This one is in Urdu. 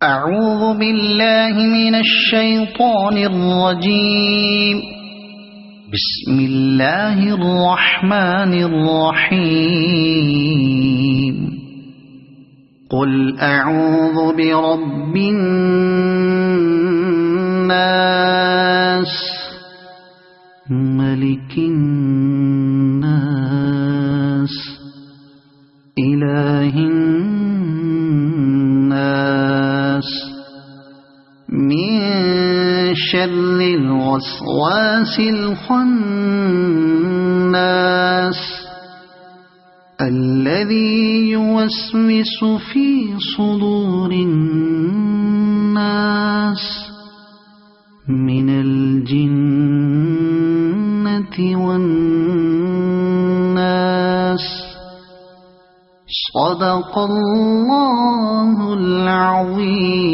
أعوذ بالله من الشيطان الرجيم. بسم الله الرحمن الرحيم. قل أعوذ برب الناس ملك الناس إله الناس من شر الوسواس الخناس الذي يوسوس في صدور الناس من الجنة والناس. صدق الله العظيم.